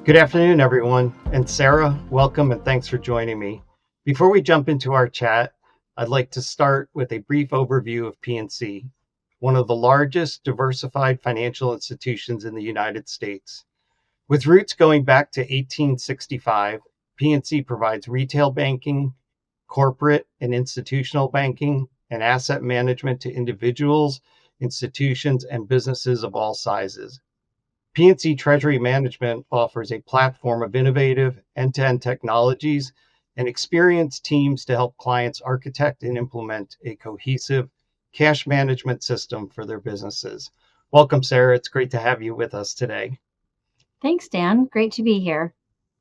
Good afternoon, everyone. And Sarah, welcome and thanks for joining me. Before we jump into our chat, I'd like to start with a brief overview of PNC, one of the largest diversified financial institutions in the United States. With roots going back to 1865, PNC provides retail banking, corporate and institutional banking, and asset management to individuals, institutions, and businesses of all sizes. PNC Treasury Management offers a platform of innovative end-to-end technologies and experienced teams to help clients architect and implement a cohesive cash management system for their businesses. Welcome, Sarah. It's great to have you with us today. Thanks, Dan. Great to be here.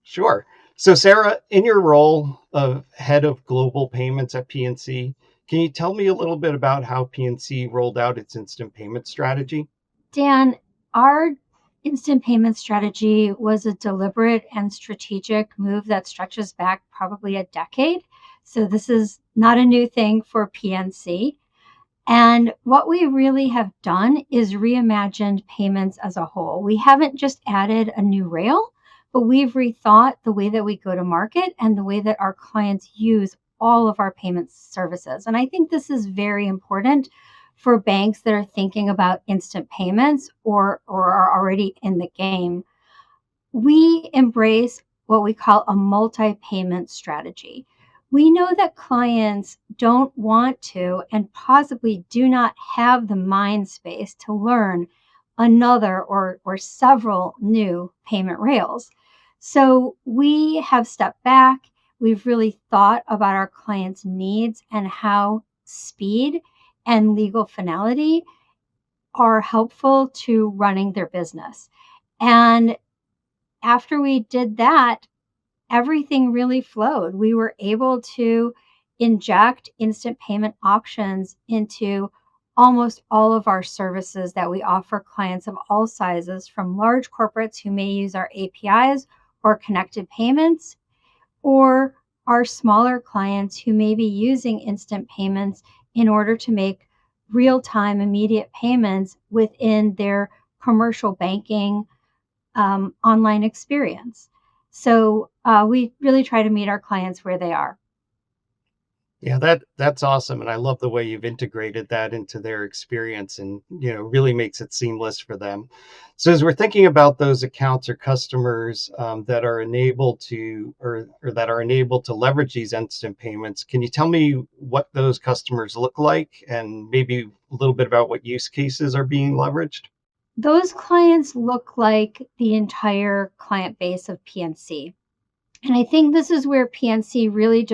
Sure. So, Sarah, in your role of head of global payments at PNC, can you tell me a little bit about how PNC rolled out its instant payment strategy? Dan, our instant payment strategy was a deliberate and strategic move that stretches back probably a decade. So this is not a new thing for PNC. And what we really have done is reimagined payments as a whole. We haven't just added a new rail, but we've rethought the way that we go to market and the way that our clients use all of our payment services. And I think this is very important for banks that are thinking about instant payments or are already in the game. We embrace what we call a multi-payment strategy. We know that clients don't want to and possibly do not have the mind space to learn another or several new payment rails. So we have stepped back. We've really thought about our clients' needs and how speed and legal finality are helpful to running their business. And after we did that, everything really flowed. We were able to inject instant payment options into almost all of our services that we offer clients of all sizes, from large corporates who may use our APIs or connected payments, or our smaller clients who may be using instant payments in order to make real-time immediate payments within their commercial banking online experience. So we really try to meet our clients where they are. Yeah, that's awesome, and I love the way you've integrated that into their experience, and really makes it seamless for them. So as we're thinking about those accounts or customers that are enabled to or that are enabled to leverage these instant payments, can you tell me what those customers look like, and maybe a little bit about what use cases are being leveraged? Those clients look like the entire client base of PNC. And I think this is where PNC really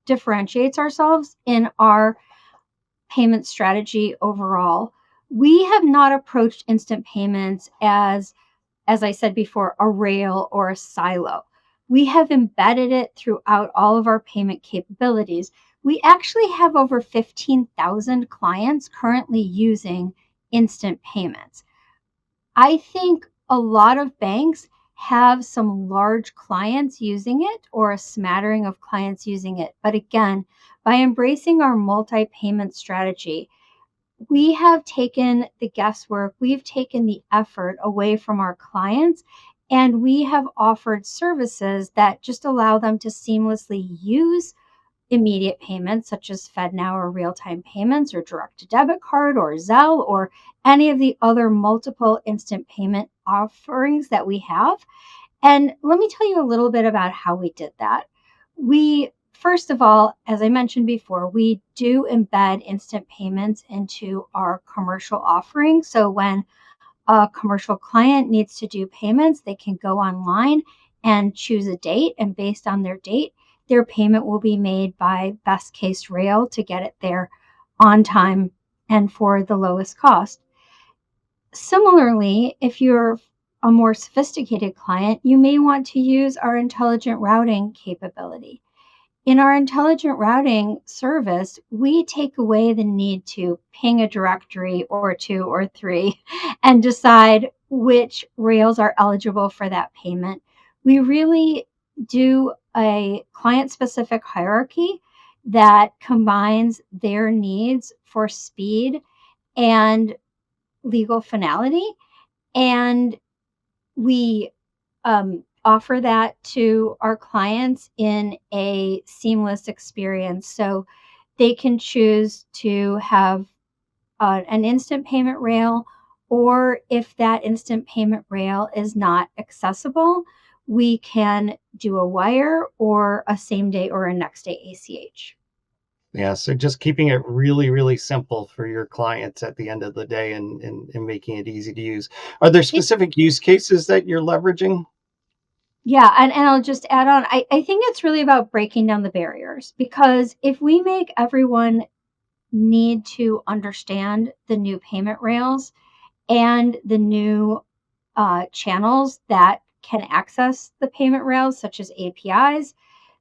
differentiates ourselves in our payment strategy overall. We have not approached instant payments as I said before, a rail or a silo. We have embedded it throughout all of our payment capabilities. We actually have over 15,000 clients currently using instant payments. I think a lot of banks have some large clients using it or a smattering of clients using it. But again, by embracing our multi-payment strategy, we have taken the guesswork, we've taken the effort away from our clients, and we have offered services that just allow them to seamlessly use immediate payments such as FedNow or real-time payments or direct to debit card or Zelle or any of the other multiple instant payment offerings that we have. And let me tell you a little bit about how we did that. First of all, as I mentioned before, we do embed instant payments into our commercial offering. So when a commercial client needs to do payments, they can go online and choose a date, and based on their date, their payment will be made by best case rail to get it there on time and for the lowest cost. Similarly, if you're a more sophisticated client, you may want to use our intelligent routing capability. In our intelligent routing service, we take away the need to ping a directory or two or three and decide which rails are eligible for that payment. We really do a client-specific hierarchy that combines their needs for speed and legal finality. And we offer that to our clients in a seamless experience. So they can choose to have an instant payment rail, or if that instant payment rail is not accessible, we can do a wire or a same day or a next day ACH. Yeah, so just keeping it really, really simple for your clients at the end of the day, and making it easy to use. Are there It, specific use cases that you're leveraging? yeah, and I'll just add on, I think it's really about breaking down the barriers, because if we make everyone need to understand the new payment rails and the new channels that can access the payment rails, such as APIs,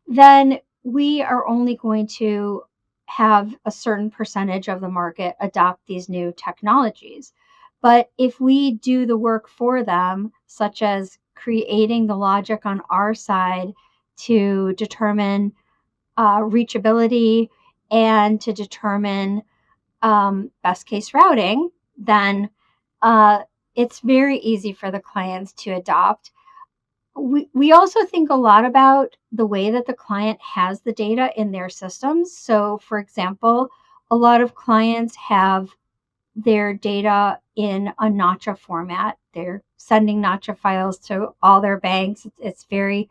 then we are only going to have a certain percentage of the market adopt these new technologies. But if we do the work for them, such as creating the logic on our side to determine reachability and to determine best case routing, then it's very easy for the clients to adopt. We also think a lot about the way that the client has the data in their systems. So, for example, a lot of clients have their data in a Nacha format. They're sending Nacha files to all their banks. It's very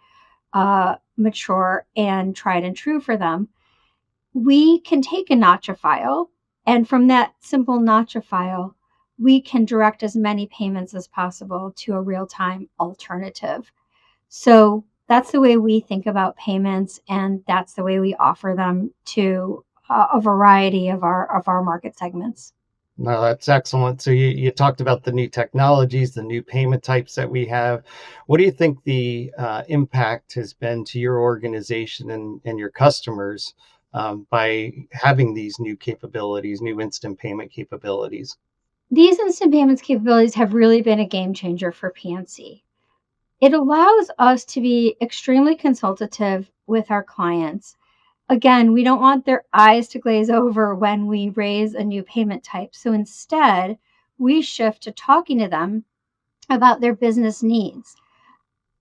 mature and tried and true for them. We can take a Nacha file, and from that simple Nacha file, we can direct as many payments as possible to a real-time alternative. So that's the way we think about payments, and that's the way we offer them to a variety of our market segments. No, that's excellent. So you talked about the new technologies, the new payment types that we have. What do you think the impact has been to your organization and your customers by having these new capabilities, new instant payment capabilities? These instant payments capabilities have really been a game changer for PNC. It allows us to be extremely consultative with our clients. Again, we don't want their eyes to glaze over when we raise a new payment type. So instead, we shift to talking to them about their business needs.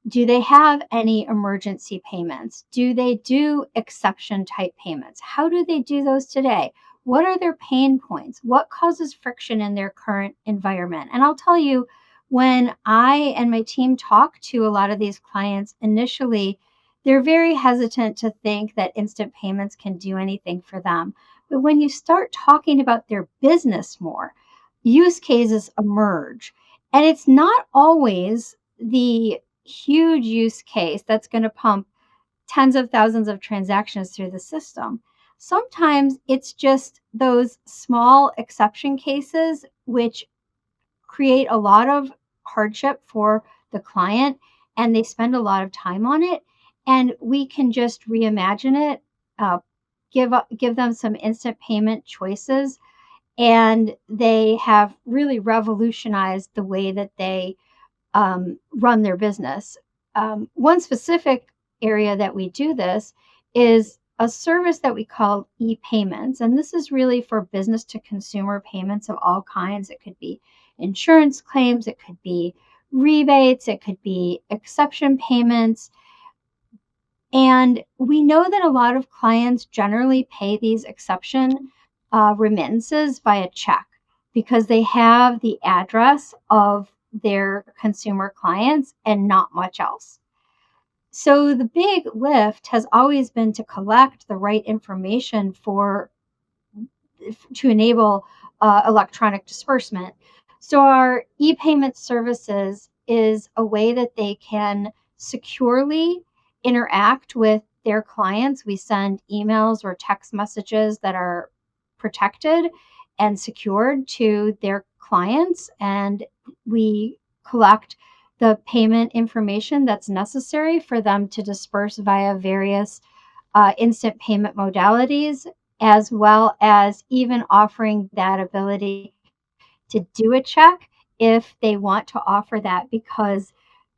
Do they have any emergency payments? Do they do exception type payments? How do they do those today? What are their pain points? What causes friction in their current environment? And I'll tell you, when I and my team talk to a lot of these clients initially, they're very hesitant to think that instant payments can do anything for them. But when you start talking about their business more, use cases emerge. And it's not always the huge use case that's going to pump tens of thousands of transactions through the system. Sometimes it's just those small exception cases which create a lot of hardship for the client, and they spend a lot of time on it. And we can just reimagine it, uh, give them some instant payment choices, and they have really revolutionized the way that they run their business. One specific area that we do this is a service that we call e-payments. And this is really for business to consumer payments of all kinds. It could be insurance claims, it could be rebates, it could be exception payments. And we know that a lot of clients generally pay these exception remittances via check because they have the address of their consumer clients and not much else. So the big lift has always been to collect the right information to enable electronic disbursement. So our e-payment services is a way that they can securely interact with their clients. We send emails or text messages that are protected and secured to their clients, and we collect the payment information that's necessary for them to disperse via various instant payment modalities, as well as even offering that ability to do a check if they want to offer that, because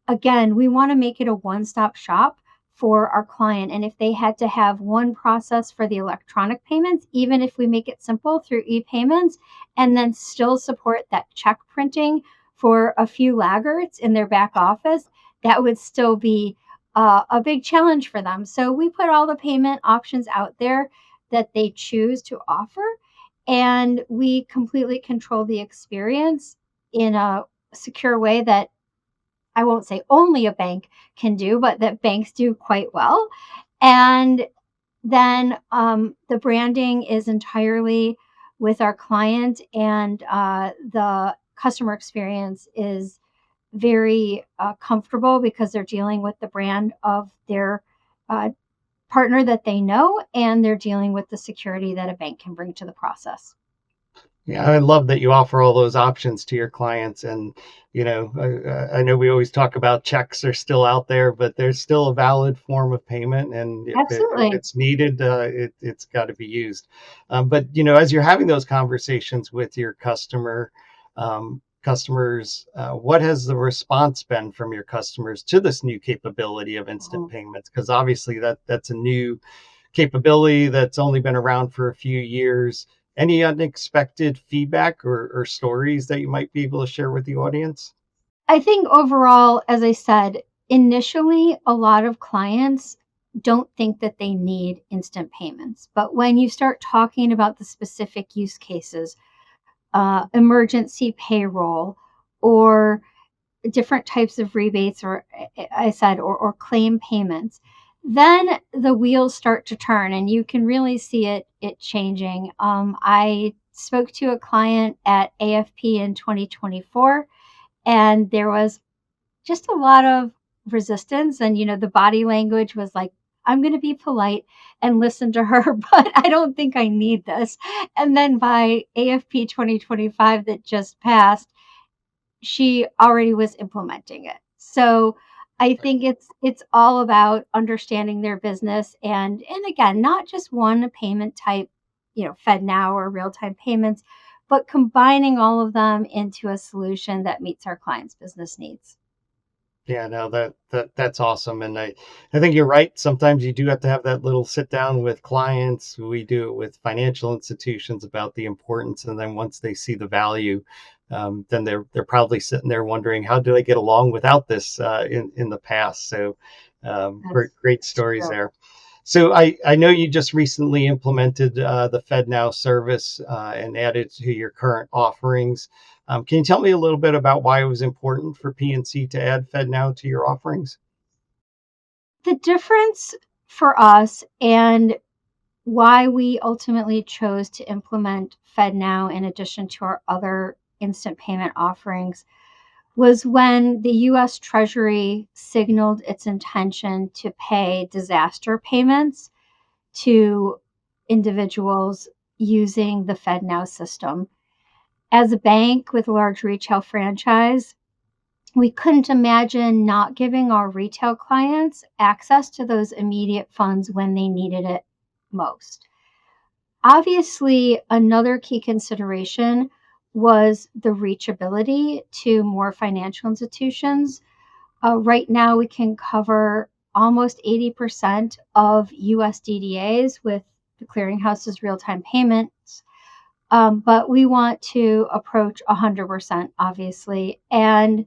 again, we want to make it a one-stop shop for our client. And if they had to have one process for the electronic payments, even if we make it simple through e-payments and then still support that check printing for a few laggards in their back office, that would still be a big challenge for them. So we put all the payment options out there that they choose to offer, and we completely control the experience in a secure way that I won't say only a bank can do, but that banks do quite well. And then the branding is entirely with our client, and the customer experience is very comfortable because they're dealing with the brand of their uh, partner that they know, and they're dealing with the security that a bank can bring to the process. Yeah, I love that you offer all those options to your clients. And, I know we always talk about checks are still out there, but there's still a valid form of payment. And if Absolutely. it's needed, it's got to be used. But, as you're having those conversations with your customers, what has the response been from your customers to this new capability of instant Mhm. payments? Because obviously that's a new capability that's only been around for a few years. Any unexpected feedback or stories that you might be able to share with the audience? I think overall, as I said, initially, a lot of clients don't think that they need instant payments. But when you start talking about the specific use cases, emergency payroll, or different types of rebates, or I said, or claim payments, then the wheels start to turn, and you can really see it changing. I spoke to a client at AFP in 2024, and there was just a lot of resistance, and the body language was like, I'm going to be polite and listen to her, but I don't think I need this. And then by AFP 2025 that just passed, she already was implementing it. So I think it's all about understanding their business, and again, not just one payment type, FedNow or real-time payments, but combining all of them into a solution that meets our clients' business needs. Yeah, no, that's awesome. And I think you're right. Sometimes you do have to have that little sit down with clients. We do it with financial institutions about the importance. And then once they see the value, then they're probably sitting there wondering, how did I get along without this in the past? So great That's stories true. there. So I know you just recently implemented the FedNow service and added to your current offerings. Can you tell me a little bit about why it was important for PNC to add FedNow to your offerings? The difference for us, and why we ultimately chose to implement FedNow in addition to our other instant payment offerings, was when the US Treasury signaled its intention to pay disaster payments to individuals using the FedNow system. As a bank with a large retail franchise, we couldn't imagine not giving our retail clients access to those immediate funds when they needed it most. Obviously, another key consideration was the reachability to more financial institutions. Right now, we can cover almost 80% of US DDAs with the clearinghouse's real time payments. But we want to approach 100%, obviously. And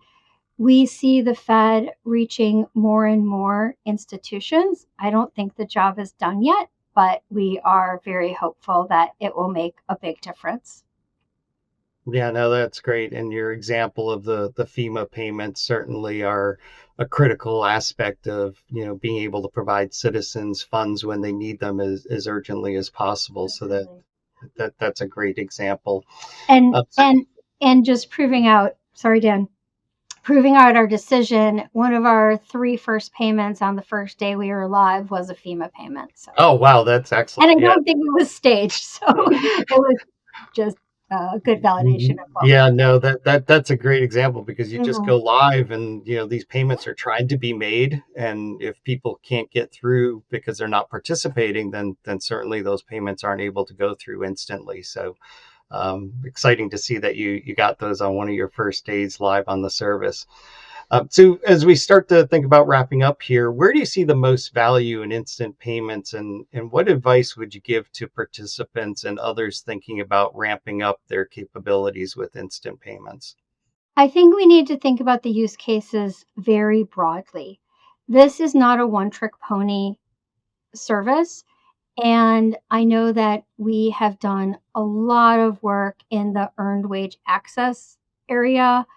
we see the Fed reaching more and more institutions. I don't think the job is done yet, but we are very hopeful that it will make a big difference. Yeah, no, that's great. And your example of the FEMA payments certainly are a critical aspect of being able to provide citizens funds when they need them as urgently as possible. So Absolutely. that's a great example. And Uh, and and just proving out, sorry, Dan, proving out our decision, one of our three first payments on the first day we were live was a FEMA payment. So, oh wow, that's and excellent. I Yeah. don't think it was staged, so it was just a good validation of what we Yeah, were doing. no, that's a great example because you just Mhm. go live and these payments are trying to be made, and if people can't get through because they're not participating, then certainly those payments aren't able to go through instantly. So exciting to see that you got those on one of your first days live on the service. So as we start to think about wrapping up here, where do you see the most value in instant payments, and what advice would you give to participants and others thinking about ramping up their capabilities with instant payments? I think we need to think about the use cases very broadly. This is not a one-trick pony service. And I know that we have done a lot of work in the earned wage access area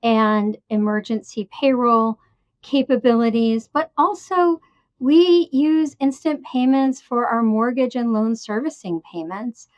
and emergency payroll capabilities, but also we use instant payments for our mortgage and loan servicing payments.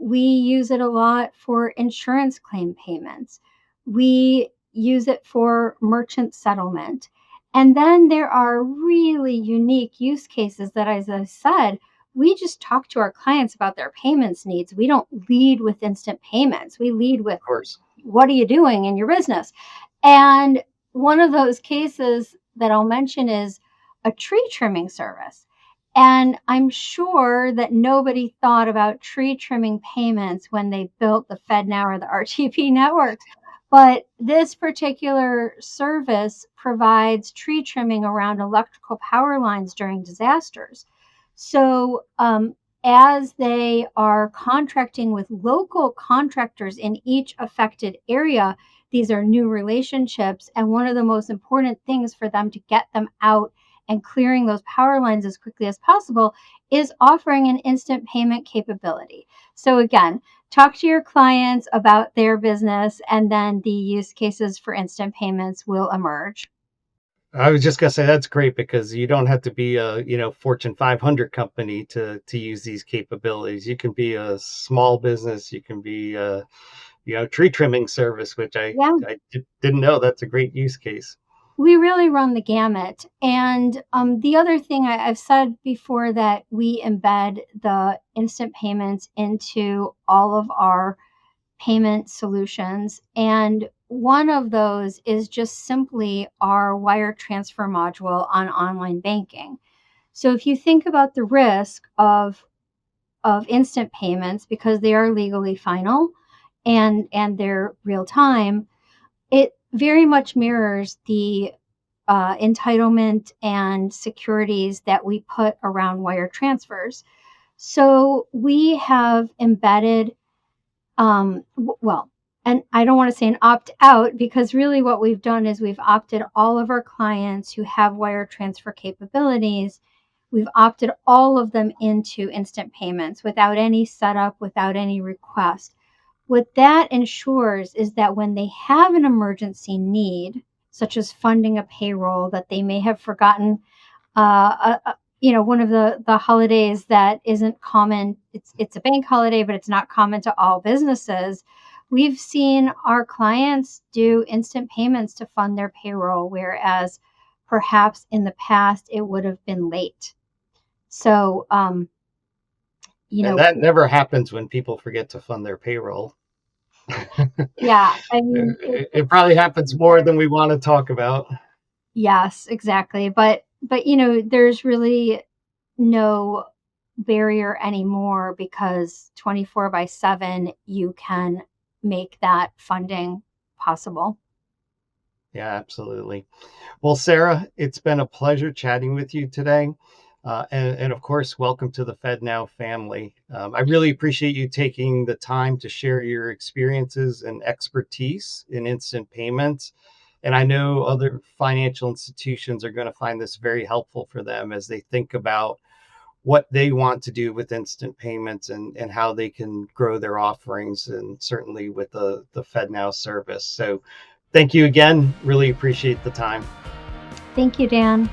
We use it a lot for insurance claim payments. We use it for merchant settlement. And then there are really unique use cases that, as I said, we just talk to our clients about their payments needs. We don't lead with instant payments. We lead with, Of course. what are you doing in your business? And one of those cases that I'll mention is a tree trimming service. And I'm sure that nobody thought about tree trimming payments when they built the FedNow or the RTP networks. But this particular service provides tree trimming around electrical power lines during disasters. So, as they are contracting with local contractors in each affected area, these are new relationships. And one of the most important things for them to get them out and clearing those power lines as quickly as possible is offering an instant payment capability. So again, talk to your clients about their business, and then the use cases for instant payments will emerge. I was just gonna say that's great because you don't have to be a Fortune 500 company to use these capabilities. You can be a small business. You can be a tree trimming service, which Yeah, didn't know. That's a great use case. we really run the gamut. And the other thing I've said before, that we embed the instant payments into all of our payment solutions. And one of those is just simply our wire transfer module on online banking. So if you think about the risk of instant payments, because they are legally final and they're real time, it very much mirrors the entitlement and securities that we put around wire transfers. So we have embedded, well, and I don't want to say an opt out, because really what we've done is we've opted all of our clients who have wire transfer capabilities, we've opted all of them into instant payments without any setup, without any request. What that ensures is that when they have an emergency need, such as funding a payroll that they may have forgotten, one of the holidays that isn't common. It's a bank holiday, but it's not common to all businesses. We've seen our clients do instant payments to fund their payroll, whereas perhaps in the past it would have been late. So, And that never happens when people forget to fund their payroll. yeah, I mean, It probably happens more than we want to talk about. yes, exactly. But there's really no barrier anymore, because 24/7 you can make that funding possible. Yeah, absolutely. Well, Sarah, it's been a pleasure chatting with you today. And of course, welcome to the FedNow family. I really appreciate you taking the time to share your experiences and expertise in instant payments. And I know other financial institutions are going to find this very helpful for them as they think about what they want to do with instant payments and how they can grow their offerings, and certainly with the FedNow service. So thank you again. Really appreciate the time. Thank you, Dan.